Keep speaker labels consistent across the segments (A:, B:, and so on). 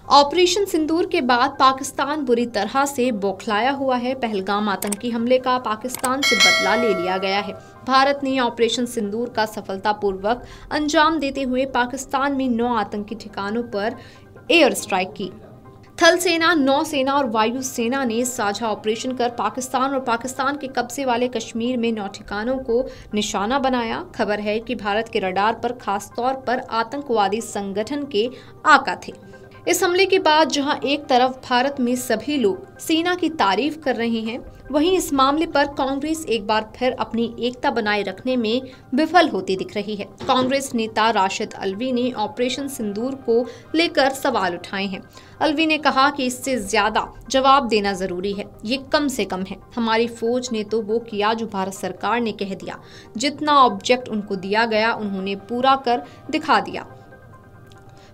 A: Operation सिंदूर के बाद पाकिस्तान बुरी तरह से बौखलाया हुआ है। पहलगाम आतंकी हमले का पाकिस्तान से बदला ले लिया गया है। भारत ने ऑपरेशन सिंदूर का सफलतापूर्वक अंजाम देते हुए पाकिस्तान में 9 आतंकी ठिकानों पर एयर स्ट्राइक की। थल सेना, नौसेना और वायु सेना ने साझा ऑपरेशन कर पाकिस्तान और पाकिस्तान के कब्जे वाले कश्मीर में 9 ठिकानों को निशाना बनाया। खबर है कि भारत के रडार पर खास तौर पर आतंकवादी संगठन के आका थे। इस हमले के बाद जहां एक तरफ भारत में सभी लोग सेना की तारीफ कर रहे हैं, वहीं इस मामले पर कांग्रेस एक बार फिर अपनी एकता बनाए रखने में विफल होती दिख रही है। कांग्रेस नेता राशिद अल्वी ने ऑपरेशन सिंदूर को लेकर सवाल उठाए हैं। अल्वी ने कहा कि इससे ज्यादा जवाब देना जरूरी है, ये कम से कम है। हमारी फौज ने तो वो किया जो भारत सरकार ने कह दिया। जितना ऑब्जेक्ट उनको दिया गया उन्होंने पूरा कर दिखा दिया।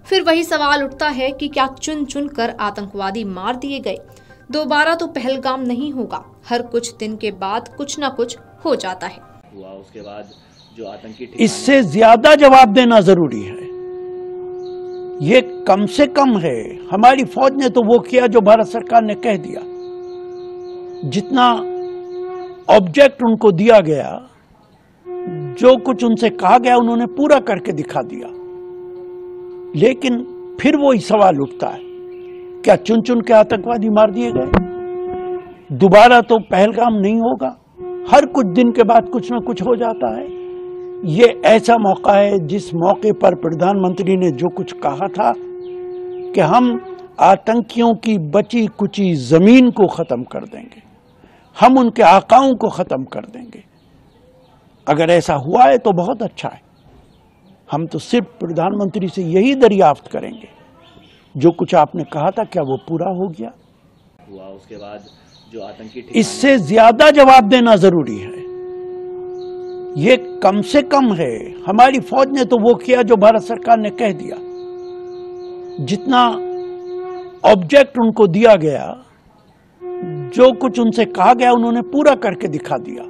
A: फिर वही सवाल उठता है कि क्या चुन चुन कर आतंकवादी मार दिए गए? दोबारा तो पहलगाम नहीं होगा। हर कुछ दिन के बाद कुछ न कुछ हो जाता है।
B: उसके बाद जो आतंकी
C: इससे ज्यादा जवाब देना जरूरी है। ये कम से कम है। हमारी फौज ने तो वो किया जो भारत सरकार ने कह दिया। जितना ऑब्जेक्ट उनको दिया गया, जो कुछ उनसे कहा गया, उन्होंने पूरा करके दिखा दिया। लेकिन फिर वही सवाल उठता है, क्या चुन चुन के आतंकवादी मार दिए गए? दोबारा तो पहलगाम नहीं होगा। हर कुछ दिन के बाद कुछ न कुछ हो जाता है। ये ऐसा मौका है जिस मौके पर प्रधानमंत्री ने जो कुछ कहा था कि हम आतंकियों की बची कुची जमीन को खत्म कर देंगे, हम उनके आकाओं को खत्म कर देंगे। अगर ऐसा हुआ है तो बहुत अच्छा है। हम तो सिर्फ प्रधानमंत्री से यही दरियाफ्त करेंगे, जो कुछ आपने कहा था क्या वो पूरा हो गया?
B: उसके बाद जो आतंकी
C: इससे ज्यादा जवाब देना जरूरी है। ये कम से कम है। हमारी फौज ने तो वो किया जो भारत सरकार ने कह दिया। जितना ऑब्जेक्ट उनको दिया गया, जो कुछ उनसे कहा गया, उन्होंने पूरा करके दिखा दिया।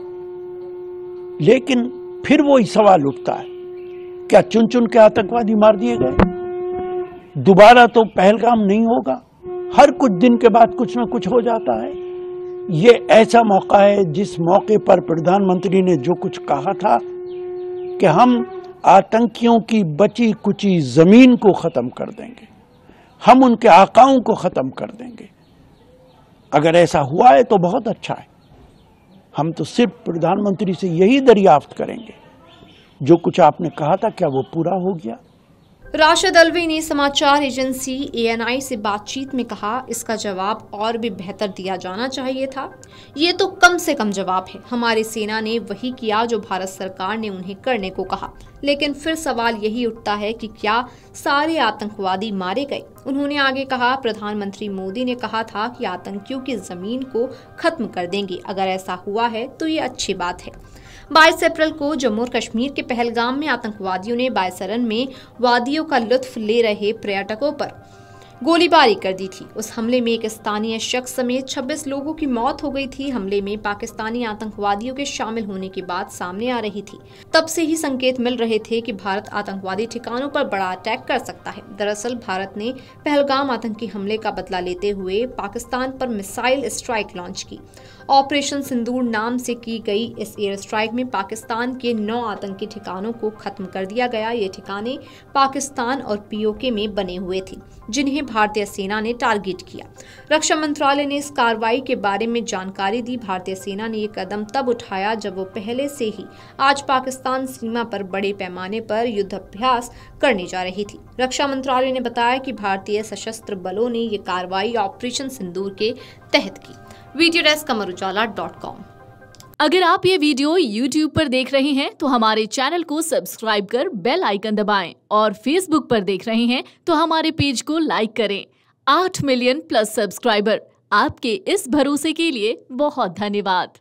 C: लेकिन फिर वही सवाल उठता है, क्या चुन चुन के आतंकवादी मार दिए गए? दोबारा तो पहलगाम नहीं होगा। हर कुछ दिन के बाद कुछ न कुछ हो जाता है। ये ऐसा मौका है जिस मौके पर प्रधानमंत्री ने जो कुछ कहा था कि हम आतंकियों की बची कुची जमीन को खत्म कर देंगे, हम उनके आकाओं को खत्म कर देंगे। अगर ऐसा हुआ है तो बहुत अच्छा है। हम तो सिर्फ प्रधानमंत्री से यही दरियाफ्त करेंगे, जो कुछ आपने कहा था क्या वो पूरा हो गया?
A: राशिद अल्वी ने समाचार एजेंसी ANI से बातचीत में कहा, इसका जवाब और भी बेहतर दिया जाना चाहिए था। ये तो कम से कम जवाब है। हमारी सेना ने वही किया जो भारत सरकार ने उन्हें करने को कहा। लेकिन फिर सवाल यही उठता है कि क्या सारे आतंकवादी मारे गए? उन्होंने आगे कहा, प्रधानमंत्री मोदी ने कहा था कि आतंकियों की जमीन को खत्म कर देंगे। अगर ऐसा हुआ है तो ये अच्छी बात है। 22 अप्रैल को जम्मू और कश्मीर के पहलगाम में आतंकवादियों ने बायसरन में वादियों का लुत्फ ले रहे पर्यटकों पर गोलीबारी कर दी थी। उस हमले में एक स्थानीय शख्स समेत 26 लोगों की मौत हो गई थी। हमले में पाकिस्तानी आतंकवादियों के शामिल होने की बात सामने आ रही थी। तब से ही संकेत मिल रहे थे कि भारत आतंकवादी ठिकानों पर बड़ा अटैक कर सकता है। दरअसल भारत ने पहलगाम आतंकी हमले का बदला लेते हुए पाकिस्तान पर मिसाइल स्ट्राइक लॉन्च की। ऑपरेशन सिंदूर नाम से की गई इस एयर स्ट्राइक में पाकिस्तान के 9 आतंकी ठिकानों को खत्म कर दिया गया। ये ठिकाने पाकिस्तान और POK में बने हुए थे, जिन्हें भारतीय सेना ने टारगेट किया। रक्षा मंत्रालय ने इस कार्रवाई के बारे में जानकारी दी। भारतीय सेना ने ये कदम तब उठाया जब वो पहले से ही आज पाकिस्तान सीमा पर बड़े पैमाने पर युद्धाभ्यास करने जा रही थी। रक्षा मंत्रालय ने बताया कि भारतीय सशस्त्र बलों ने ये कार्रवाई ऑपरेशन सिंदूर के तहत की। Video desk amarujala.com।
D: अगर आप ये वीडियो YouTube पर देख रहे हैं तो हमारे चैनल को सब्सक्राइब कर बेल आइकन दबाएं और Facebook पर देख रहे हैं तो हमारे पेज को लाइक करें। 8 मिलियन प्लस सब्सक्राइबर, आपके इस भरोसे के लिए बहुत धन्यवाद।